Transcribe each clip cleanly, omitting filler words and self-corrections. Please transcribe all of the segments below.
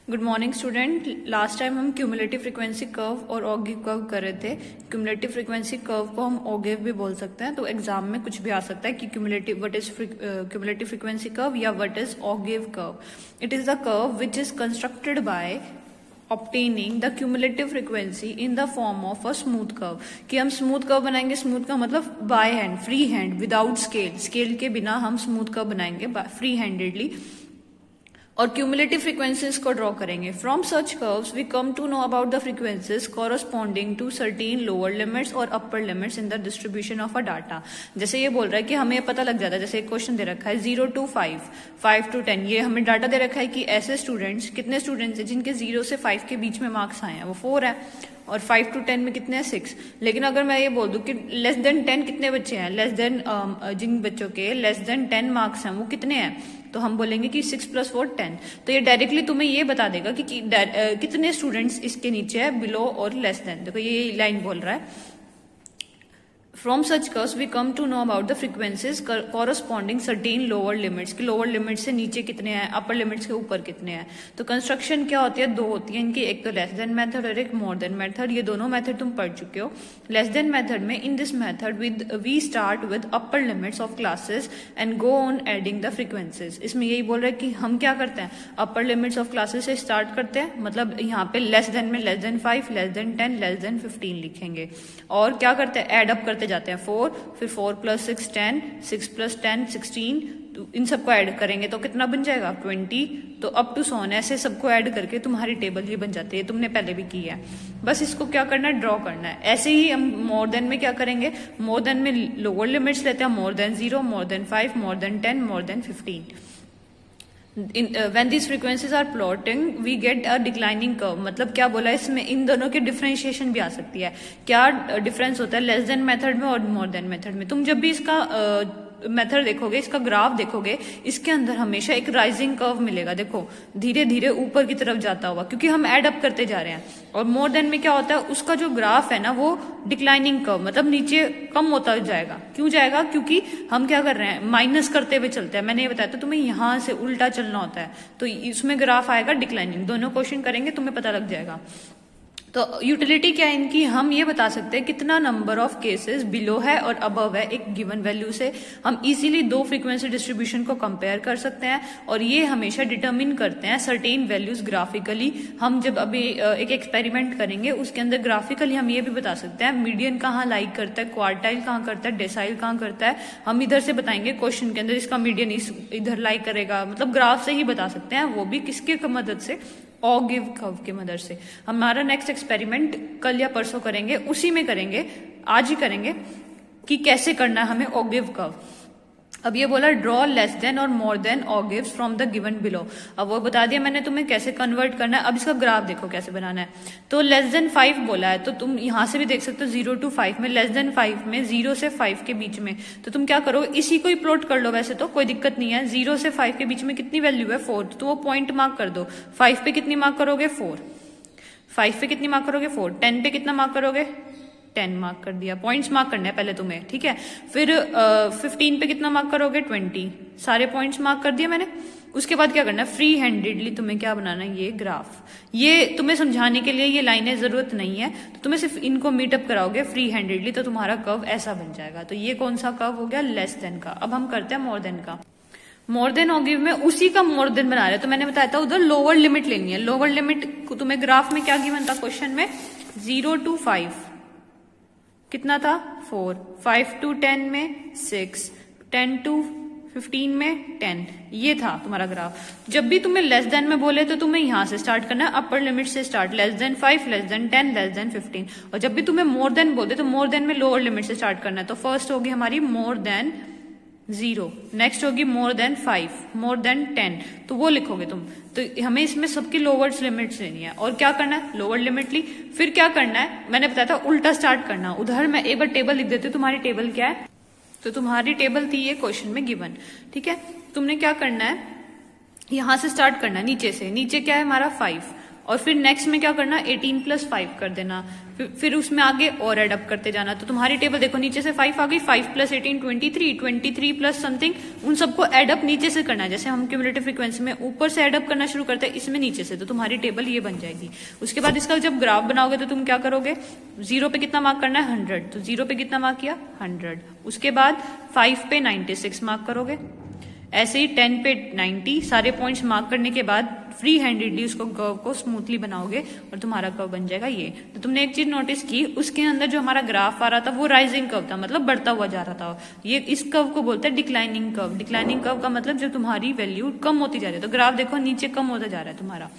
Good morning student. Last time हम cumulative frequency curve और ऑगिव curve कर रहे थे। क्यूमुलेटिव फ्रीक्वेंसी कर्व को हम ऑगिव भी बोल सकते हैं, तो एग्जाम में कुछ भी आ सकता है कि cumulative what is cumulative frequency curve या what is ogive curve. It is the curve which is constructed by obtaining the cumulative frequency in the form of a smooth curve। कि हम स्मूथ कर्व बनाएंगे, smooth का मतलब by hand, free hand, without scale, scale के बिना हम smooth curve बनाएंगे free handedly और क्यूमुलेटिव फ्रीक्वेंसीज को ड्रॉ करेंगे। From such curves we come to know about the frequencies corresponding to certain lower limits और upper limits in the distribution of a data. जैसे ये बोल रहा है कि हमें पता लग जाता है, जैसे एक क्वेश्चन दे रखा है 0 to 5, 5 to 10, ये हमें डाटा दे रखा है कि ऐसे स्टूडेंट्स, कितने स्टूडेंट्स हैं जिनके 0 से 5 के बीच में मार्क्स आए हैं, वो 4 है, और 5 to 10 में कितने हैं 6। लेकिन अगर मैं ये बोल दूं कि लेस देन 10 कितने बच्चे हैं, लेस देन जिन बच्चों के लेस देन 10 मार्क्स हैं वो कितने हैं, तो हम बोलेंगे कि 6 + 4 10। तो ये डायरेक्टली तुम्हें ये बता देगा कि कितने स्टूडेंट्स इसके नीचे है, बिलो और लेस देन। देखो ये लाइन बोल रहा है, from such curves we come to know about the frequencies corresponding certain lower limits, कि लोअर लिमिट से नीचे कितने हैं, अपर लिमिट्स के ऊपर कितने हैं। तो कंस्ट्रक्शन क्या होती है, दो होती है इनकी, एक तो लेस देन मेथड और एक मोर देन मेथड। ये दोनों मेथड तुम पढ़ चुके हो। लेस देन मेथड में, in this method we start with upper limits of classes and go on adding the frequencies. इसमें यही बोल रहा है कि हम क्या करते हैं, अपर लिमिट्स ऑफ क्लासेस से स्टार्ट करते हैं, मतलब यहाँ पे लेस देन में less than 5, less than 10, less than 15 लिखेंगे, और क्या करते हैं, एड अप करते जाते हैं 4, फिर 4 + 6 10, 6 + 10 16, तो इन सबको ऐड करेंगे तो कितना बन जाएगा 20। तो अप टू 100 ऐसे सबको ऐड करके तुम्हारी टेबल ये बन जाती है, तुमने पहले भी की है। बस इसको क्या करना है, ड्रॉ करना है। ऐसे ही हम मोर देन में क्या करेंगे, मोर देन में लोअर लिमिट्स लेते हैं, more than 0, more than 5, more than 10, more than 15। when these frequencies are plotting we get a declining curve। मतलब क्या बोला इसमें, इन दोनों की डिफरेंशिएशन भी आ सकती है। क्या डिफरेंस होता है लेस देन मेथड में और मोर देन मेथड में। तुम जब भी इसका मेथड देखोगे, इसका ग्राफ देखोगे, इसके अंदर हमेशा एक राइजिंग कर्व मिलेगा। देखो धीरे धीरे ऊपर की तरफ जाता हुआ, क्योंकि हम एड अप करते जा रहे हैं। और मोर देन में क्या होता है, उसका जो ग्राफ है ना वो डिक्लाइनिंग कर्व, मतलब नीचे कम होता जाएगा। क्यों जाएगा, क्योंकि हम क्या कर रहे हैं, माइनस करते हुए चलते हैं। मैंने ये बताया था तुम्हें, यहां से उल्टा चलना होता है, तो इसमें ग्राफ आएगा डिक्लाइनिंग। दोनों क्वेश्चन करेंगे, तुम्हें पता लग जाएगा। तो यूटिलिटी क्या है इनकी, हम ये बता सकते हैं कितना नंबर ऑफ केसेस बिलो है और अबव है एक गिवन वैल्यू से। हम इजीली दो फ्रीक्वेंसी डिस्ट्रीब्यूशन को कंपेयर कर सकते हैं, और ये हमेशा डिटरमिन करते हैं सर्टेन वैल्यूज ग्राफिकली। हम जब अभी एक एक्सपेरिमेंट करेंगे उसके अंदर ग्राफिकली हम ये भी बता सकते हैं मीडियन कहाँ लाइक करता है, क्वार्टाइल कहाँ करता है, डेसाइल कहाँ करता है। हम इधर से बताएंगे क्वेश्चन के अंदर इसका मीडियन इधर लाइक करेगा, मतलब ग्राफ से ही बता सकते हैं, वो भी किसके मदद से, ऑगिव कर्व की मदद से। हमारा नेक्स्ट एक्सपेरिमेंट कल या परसों करेंगे, उसी में करेंगे, आज ही करेंगे कि कैसे करना है हमें ऑगिव कर्व। अब ये बोला ड्रॉ लेस देन और more than ogives from the given below. अब वो बता दिया मैंने तुम्हें कैसे कन्वर्ट करना है। अब इसका ग्राफ देखो कैसे बनाना है। तो लेस देन 5 बोला है, तो तुम यहां से भी देख सकते हो 0 to 5 में, लेस देन 5 में 0 से 5 के बीच में। तो तुम क्या करो, इसी को ही प्लॉट कर लो, वैसे तो कोई दिक्कत नहीं है। 0 से 5 के बीच में कितनी वैल्यू है 4, तो वो पॉइंट मार्क कर दो। 5 पे कितनी मार्क करोगे 4, 5 पे कितनी मार्क करोगे 4, 10 पे कितना मार्क करोगे 10 मार्क कर दिया। पॉइंट्स मार्क करना है पहले तुम्हें, ठीक है। फिर 15 पे कितना मार्क करोगे 20, सारे पॉइंट्स मार्क कर दिए मैंने। उसके बाद क्या करना है, फ्री हैंडेडली तुम्हें क्या बनाना है, ये ग्राफ। ये तुम्हें समझाने के लिए ये लाइनें जरूरत नहीं है, तो तुम्हें सिर्फ इनको मीटअप कराओगे फ्री हैंडेडली, तो तुम्हारा कर्व ऐसा बन जाएगा। तो ये कौन सा कर्व हो गया, लेस देन का। अब हम करते हैं मोर देन का। मोर देन ऑगिव में उसी का मोर देन बना रहे हैं, तो मैंने बताया था उधर लोअर लिमिट लेनी है। लोअर लिमिट को तुम्हें ग्राफ में क्या गिवन था क्वेश्चन में, 0 to 5 कितना था 4, 5 to 10 में 6, 10 to 15 में 10, ये था तुम्हारा ग्राफ। जब भी तुम्हें लेस देन में बोले तो तुम्हें यहां से स्टार्ट करना है, अपर लिमिट से start, less than 5, less than 10, less than 15। और जब भी तुम्हें मोर देन बोलते तो मोर देन में लोअर लिमिट से स्टार्ट करना है। तो फर्स्ट होगी हमारी मोर देन 0, नेक्स्ट होगी मोर देन 5, मोर देन 10, तो वो लिखोगे तुम। तो हमें इसमें सबकी लोअर लिमिट्स लेनी है। और क्या करना है, लोअर लिमिट ली, फिर क्या करना है, मैंने बताया था उल्टा स्टार्ट करना। उधर मैं एक बार टेबल लिख देती हूँ, तुम्हारी टेबल क्या है, तो तुम्हारी टेबल थी ये क्वेश्चन में गिवन, ठीक है। तुमने क्या करना है, यहां से स्टार्ट करना है नीचे से। नीचे क्या है हमारा 5, और फिर नेक्स्ट में क्या करना, 18 + 5 कर देना, फिर उसमें आगे और एड अप करते जाना। तो तुम्हारी टेबल देखो नीचे से 5 आ गई, 5 + 18 23, 23 + समथिंग, उन सबको एड अप नीचे से करना है। जैसे हम क्यूमुलेटिव फ्रीक्वेंसी में ऊपर से एड अप करना शुरू करते हैं, इसमें नीचे से, तो तुम्हारी टेबल ये बन जाएगी। उसके बाद इसका जब ग्राफ बनाओगे तो तुम क्या करोगे, 0 पे कितना मार्क करना है, 100, तो 0 पे कितना मार्क किया, 100। उसके बाद 5 पे 96 मार्क करोगे, ऐसे ही 10 पे 90, सारे पॉइंट्स मार्क करने के बाद फ्री हैंडेडली उसको कर्व को स्मूथली बनाओगे और तुम्हारा कर्व बन जाएगा ये। तो तुमने एक चीज नोटिस की, उसके अंदर जो हमारा ग्राफ आ रहा था वो राइजिंग कर्व था, मतलब बढ़ता हुआ जा रहा था। ये इस कर्व को बोलते हैं डिक्लाइनिंग कर्व। डिक्लाइनिंग कर्व का मतलब जब तुम्हारी वैल्यू कम होती जा रही है, तो ग्राफ देखो नीचे कम होता जा रहा है तुम्हारा।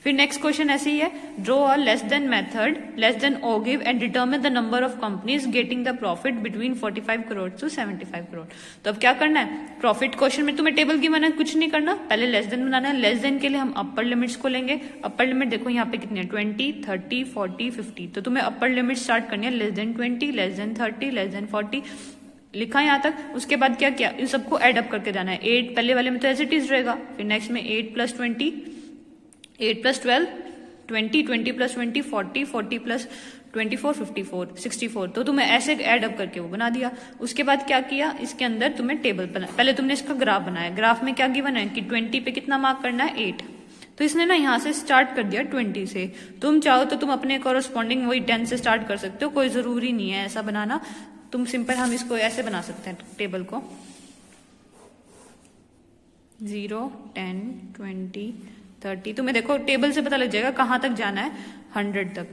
फिर नेक्स्ट क्वेश्चन ऐसे ही है, draw a less than method less than ogive and determine the number of companies getting the profit between 45 crore to 75 crore. तो अब क्या करना है, प्रॉफिट क्वेश्चन में तुम्हें टेबल की बनाना, कुछ नहीं करना, पहले लेस देन बनाना है। लेस देन के लिए हम अपर लिमिट्स को लेंगे। अपर लिमिट देखो यहाँ पे कितनी है, 20, 30, 40, 50। तो तुम्हें अपर लिमिट स्टार्ट करनी है less than 20, less than 30, less than 40, लिखा यहाँ तक। उसके बाद क्या किया, इन सबको एड अप करके जाना है। 8 पहले वाले में तो एज इट इज रहेगा, फिर नेक्स्ट में 8 + 20, 8 + 12, 20, 20 + 20, 40, 40 + 24, 54, 64। तो तुम्हें ऐसे ऐड अप करके वो बना दिया। उसके बाद क्या किया, इसके अंदर तुम्हें टेबल बना, पहले तुमने इसका ग्राफ बनाया। ग्राफ में क्या गिवन है कि 20 पे कितना मार्क करना है, 8। तो इसने ना यहाँ से स्टार्ट कर दिया 20 से। तुम चाहो तो तुम अपने कॉरस्पॉन्डिंग वही 10 से स्टार्ट कर सकते हो, कोई जरूरी नहीं है ऐसा बनाना। तुम सिंपल, हम इसको ऐसे बना सकते हैं टेबल को, 0, 10, 20, 30। तुम्हें देखो टेबल से पता लग जाएगा कहां तक जाना है, 100 तक।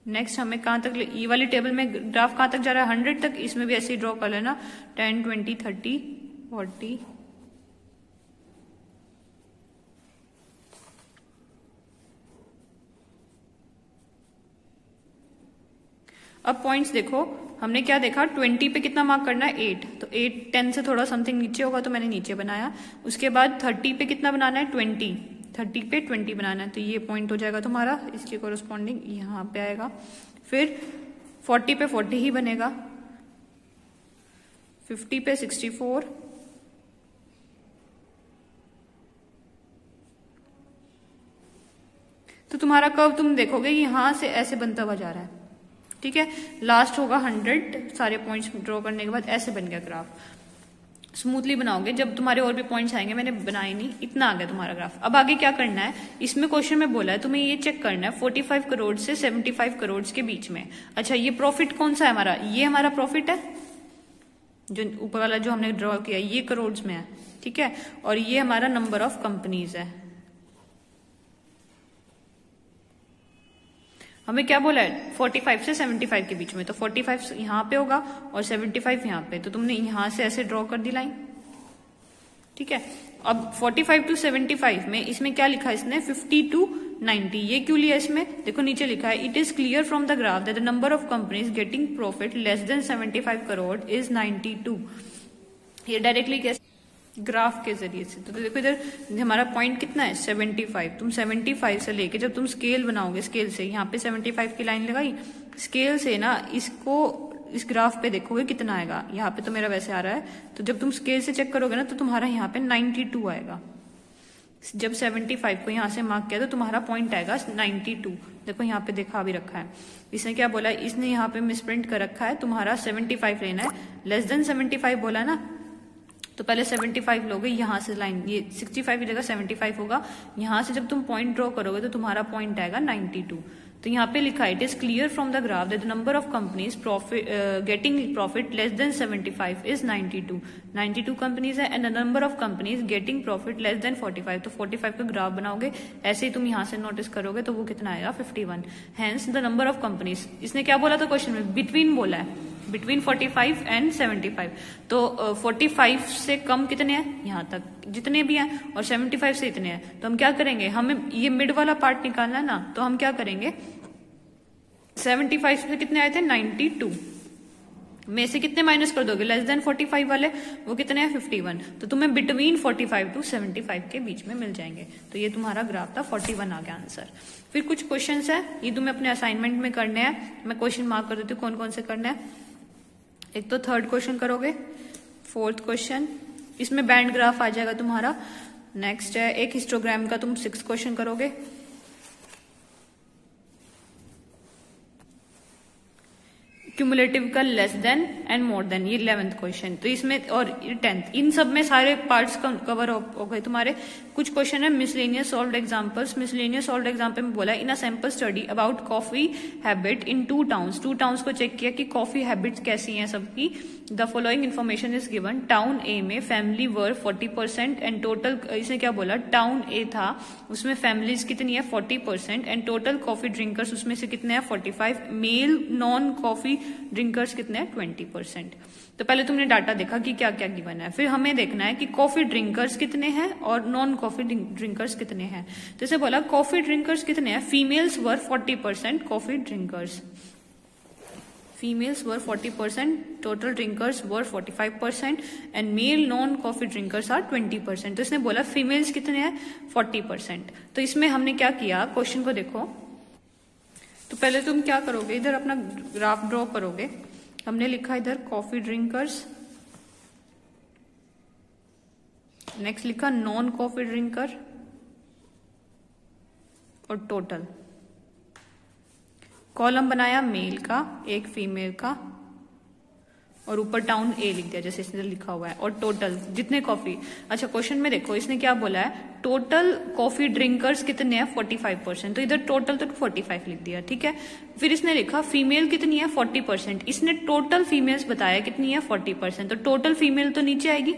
नेक्स्ट हमें कहां तक, ये वाली टेबल में ग्राफ कहां तक जा रहा है, 100 तक। इसमें भी ऐसे ही ड्रॉ कर लेना, 10, 20, 30, 40। अब पॉइंट्स देखो, हमने क्या देखा, 20 पे कितना मार्क करना है, 8। तो 8 10 से थोड़ा समथिंग नीचे होगा, तो मैंने नीचे बनाया। उसके बाद 30 पे कितना बनाना है, 20, 30 पे 20 बनाना है। तो ये पॉइंट हो जाएगा तुम्हारा, इसके कोरस्पॉन्डिंग यहाँ पे आएगा। फिर 40 पे 40 ही बनेगा, 50 पे 64, तो तुम्हारा कर्व तुम देखोगे यहां से ऐसे बनता हुआ जा रहा है, ठीक है। लास्ट होगा 100, सारे पॉइंट्स ड्रॉ करने के बाद ऐसे बन गया ग्राफ। स्मूथली बनाओगे, जब तुम्हारे और भी पॉइंट्स आएंगे, मैंने बनाए नहीं, इतना आ गया तुम्हारा ग्राफ। अब आगे क्या करना है, इसमें क्वेश्चन में बोला है तुम्हें ये चेक करना है 45 करोड़ से 75 करोड़ के बीच में। अच्छा, ये प्रॉफिट कौन सा है हमारा, ये हमारा प्रॉफिट है, जो ऊपर वाला जो हमने ड्रॉ किया ये करोड़ में है, ठीक है। और ये हमारा नंबर ऑफ कंपनीज है। हमें क्या बोला है, 45 से 75 के बीच में, तो 45 यहाँ पे होगा और 75 यहाँ पे। तो तुमने यहाँ से ऐसे ड्रॉ कर दी लाइन, ठीक है। अब 45 to 75 में इसमें क्या लिखा है इसने, 50 to 90। ये क्यों लिया इसमें, देखो नीचे लिखा है, it is clear from the graph that the number of companies getting profit less than 75 crore is 92। ये डायरेक्टली कैसे, ग्राफ के जरिए से। तो देखो इधर हमारा पॉइंट कितना है, 75। तुम 75 से लेके जब तुम स्केल बनाओगे, स्केल से यहाँ पे 75 की लाइन लगाई, स्केल से ना इसको इस ग्राफ पे देखोगे कितना आएगा। यहाँ पे तो मेरा वैसे आ रहा है, तो जब तुम स्केल से चेक करोगे ना तो तुम्हारा यहाँ पे 92 आएगा। जब 75 को यहाँ से मार्क किया तो तुम्हारा पॉइंट आएगा 92। देखो यहाँ पे देखा भी रखा है, इसने क्या बोला, इसने यहाँ पे मिसप्रिंट कर रखा है, तुम्हारा 75 लेना है, लेस देन 75 बोला ना, तो पहले 75 लोगे, यहाँ से लाइन ये 65 की जगह 75 होगा। यहाँ से जब तुम पॉइंट ड्रॉ करोगे तो तुम्हारा पॉइंट आएगा 92। तो यहाँ पे लिखा है, it is clear from the graph that the number of companies getting profit less than 75 is 92। 92 companies है, and the number of companies getting profit less than 45। तो 45 का ग्राफ बनाओगे, ऐसे ही तुम यहाँ से नोटिस करोगे तो वो कितना आएगा, 51। Hence the number of companies, इसने क्या बोला था क्वेश्चन में, बिटवीन बोला है, बिटवीन 45 एंड 75। तो 45 से कम कितने हैं, यहाँ तक जितने भी हैं, और 75 से इतने हैं। तो हम क्या करेंगे, हमें ये मिड वाला पार्ट निकालना है ना, तो हम क्या करेंगे, 75 से कितने आए थे, 92 में से कितने माइनस कर दोगे, लेस देन 45 वाले, वो कितने हैं, 51। तो तुम्हें बिटवीन 45 to 75 के बीच में मिल जाएंगे। तो ये तुम्हारा ग्राफ था, 41 आ गया आंसर। फिर कुछ क्वेश्चंस है, ये तुम्हें अपने असाइनमेंट में करने हैं, मैं क्वेश्चन मार्क कर देती हूँ कौन कौन से करने हैं। एक तो थर्ड क्वेश्चन करोगे, फोर्थ क्वेश्चन इसमें बैंड ग्राफ आ जाएगा तुम्हारा। नेक्स्ट है एक हिस्टोग्राम का तुम 6 क्वेश्चन करोगे। क्यूमुलेटिव का less than and more than, ये 11th क्वेश्चन। तो इसमें और 10th, इन सब में सारे पार्ट्स कवर हो गए तुम्हारे। कुछ क्वेश्चन है miscellaneous solved examples. Miscellaneous solved example में बोला in a sample study about coffee habit in 2 towns. 2 towns को चेक किया कि कॉफी हैबिट्स कैसी हैं सबकी। The following information is given. Town A में फैमिली वर 40% एंड टोटल, इसने क्या बोला, टाउन ए था उसमें फैमिलीज कितनी है 40% एंड टोटल कॉफी ड्रिंकर्स उसमें से कितने हैं 45। मेल नॉन कॉफी ड्रिंकर्स कितने हैं 20%। तो पहले तुमने डाटा देखा कि क्या क्या गिवन है, फिर हमें देखना है कि कॉफी ड्रिंकर्स कितने हैं और नॉन कॉफी ड्रिंकर्स कितने हैं। जैसे बोला कॉफी ड्रिंकर्स कितने हैं, females were 40% coffee drinkers, females were 40%, total drinkers were 45% and male non coffee drinkers are 20%। तो इसने बोला फीमेल्स कितने हैं 40%। तो इसमें हमने क्या किया, क्वेश्चन को देखो। तो पहले तुम क्या करोगे, इधर अपना ग्राफ ड्रॉ करोगे। हमने लिखा इधर कॉफी ड्रिंकर्स, नेक्स्ट लिखा नॉन कॉफी ड्रिंकर और टोटल। कॉलम बनाया मेल का, एक फीमेल का और ऊपर टाउन ए लिख दिया जैसे इसने लिखा हुआ है, और टोटल जितने कॉफी। अच्छा क्वेश्चन में देखो इसने क्या बोला है, टोटल कॉफी ड्रिंकर्स कितने हैं 45%। तो इधर टोटल तो 45 लिख दिया, ठीक है। फिर इसने लिखा फीमेल कितनी है 40%, इसने टोटल फीमेल्स बताया कितनी है 40%। तो टोटल फीमेल तो नीचे आएगी,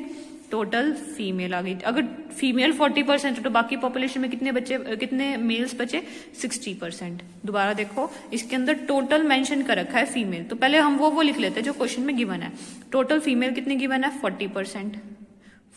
टोटल फीमेल आ गई। अगर फीमेल 40% तो बाकी पॉपुलेशन में कितने बच्चे, कितने मेल्स बचे 60%। दोबारा देखो इसके अंदर टोटल मेंशन कर रखा है फीमेल, तो पहले हम वो लिख लेते हैं जो क्वेश्चन में गिवन है। टोटल फीमेल कितने गिवन है 40%,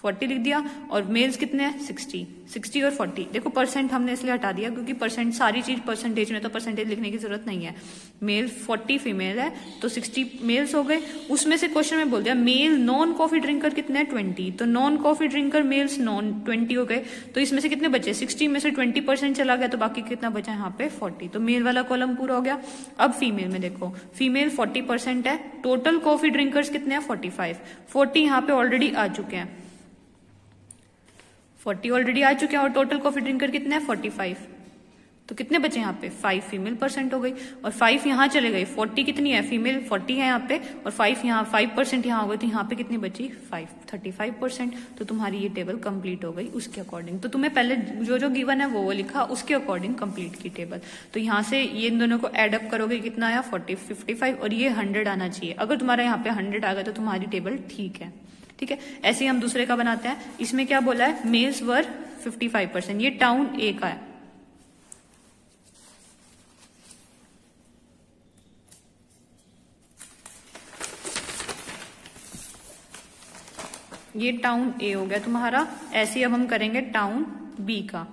40 लिख दिया, और मेल्स कितने हैं 60 और 40। देखो परसेंट हमने इसलिए हटा दिया क्योंकि परसेंट सारी चीज परसेंटेज में, तो परसेंटेज लिखने की जरूरत नहीं है। मेल 40 फीमेल है तो 60 मेल्स हो गए। उसमें से क्वेश्चन में बोल दिया मेल नॉन कॉफी ड्रिंकर कितने हैं 20, तो non coffee drinker males non 20 हो गए। तो इसमें से कितने बचे 60 में से 20% चला गया, तो बाकी कितना बचा यहाँ पे 40। तो मेल वाला कॉलम पूरा हो गया। अब फीमेल में देखो, फीमेल 40% है, टोटल कॉफी ड्रिंकर्स कितने हैं 45। 40 यहाँ पे ऑलरेडी आ चुके हैं, 40 ऑलरेडी आ चुके हैं, और टोटल कॉफी ड्रिंकर कितने हैं 45। तो कितने बचे यहाँ पे 5 फीमेल परसेंट हो गई, और 5 यहाँ चले गए। 40 कितनी है फीमेल 40 है यहाँ पे, और 5 यहाँ 5% यहाँ हो गई, तो यहाँ पे कितनी बची 35%। तो तुम्हारी ये टेबल कंप्लीट हो गई उसके अकॉर्डिंग। तो तुम्हें पहले जो जो गिवन है वो लिखा, उसके अकॉर्डिंग कंप्लीट की टेबल। तो यहाँ से ये इन दोनों को एडअप करोगे कितना आया 40, 55 और ये 100 आना चाहिए। अगर तुम्हारा यहाँ पे 100 आ गया तो तुम्हारी टेबल ठीक है, ठीक है। ऐसे ही हम दूसरे का बनाते हैं। इसमें क्या बोला है, मेल्स वर 55%, ये टाउन ए का है। ये टाउन ए हो गया तुम्हारा। ऐसे ही अब हम करेंगे टाउन बी का।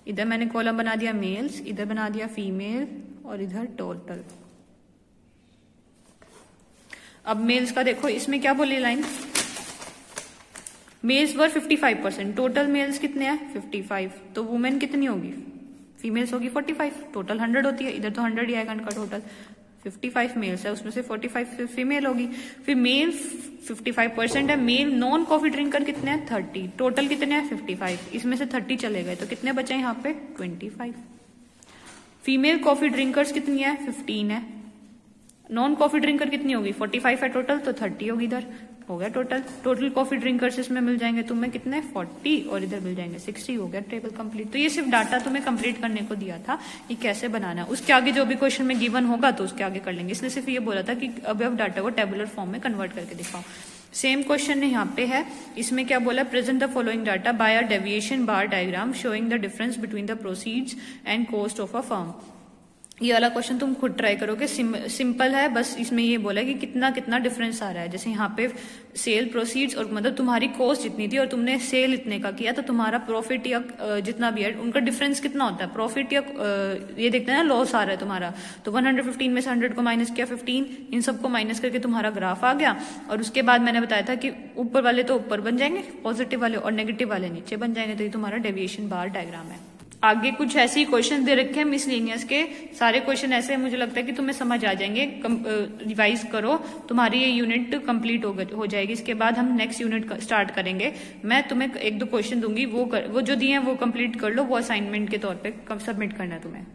इधर मैंने कॉलम बना दिया मेल्स, इधर बना दिया फीमेल और इधर टोटल। अब मेल्स का देखो, इसमें क्या बोली लाइन, मेल्स वर 55%, टोटल मेल्स कितने हैं 55, तो वुमेन कितनी होगी, फीमेल्स होगी 45, टोटल 100 होती है। इधर तो 100 ही आएगा इनका टोटल। 55 मेल्स है, उसमें से 45 फीमेल होगी। फिर मेल 55% है, मेल नॉन कॉफी ड्रिंकर कितने हैं 30, टोटल कितने हैं 55, इसमें से 30 चले गए तो कितने बचे यहाँ पे 25। फीमेल कॉफी ड्रिंकर्स कितनी है 15 है, नॉन कॉफी ड्रिंकर कितनी होगी 45 है टोटल, तो 30 होगी। इधर हो गया टोटल कॉफी ड्रिंकर्स इसमें मिल जाएंगे तुम्हें कितने 40, और इधर मिल जाएंगे 60। हो गया टेबल कंप्लीट। तो ये सिर्फ डाटा तुम्हें कंप्लीट करने को दिया था कि कैसे बनाना है। उसके आगे जो भी क्वेश्चन में गिवन होगा तो उसके आगे कर लेंगे, इसलिए सिर्फ ये बोला था कि अब डाटा को टेबुलर फॉर्म में कन्वर्ट करके दिखाओ। सेम क्वेश्चन यहाँ पे है, इसमें क्या बोला, present the following data by a deviation bar diagram showing the difference between the proceeds and cost of a firm. ये वाला क्वेश्चन तुम खुद ट्राई करोगे, सिंपल है, बस इसमें ये बोला है कि कितना कितना डिफरेंस आ रहा है। जैसे यहाँ पे सेल प्रोसीड्स और मतलब तुम्हारी कॉस्ट जितनी थी और तुमने सेल इतने का किया, तो तुम्हारा प्रॉफिट या जितना भी है उनका डिफरेंस कितना होता है, प्रॉफिट या ये देखते हैं ना लॉस आ रहा है तुम्हारा। तो 115 में से 100 को माइनस किया 15, इन सबको माइनस करके तुम्हारा ग्राफ आ गया। और उसके बाद मैंने बताया था कि ऊपर वाले तो ऊपर बन जाएंगे पॉजिटिव वाले, और नेगेटिव वाले नीचे बन जाएंगे। तो ये तुम्हारा डेविएशन बार डायग्राम है। आगे कुछ ऐसे ही क्वेश्चन दे रखे हैं मिसलेनियस के, सारे क्वेश्चन ऐसे मुझे लगता है कि तुम्हें समझ आ जाएंगे। रिवाइज करो, तुम्हारी ये यूनिट कंप्लीट हो जाएगी। इसके बाद हम नेक्स्ट यूनिट स्टार्ट करेंगे। मैं तुम्हें 1-2 क्वेश्चन दूंगी, वो जो दिए हैं वो कंप्लीट कर लो, वो असाइनमेंट के तौर पे सबमिट करना है तुम्हें।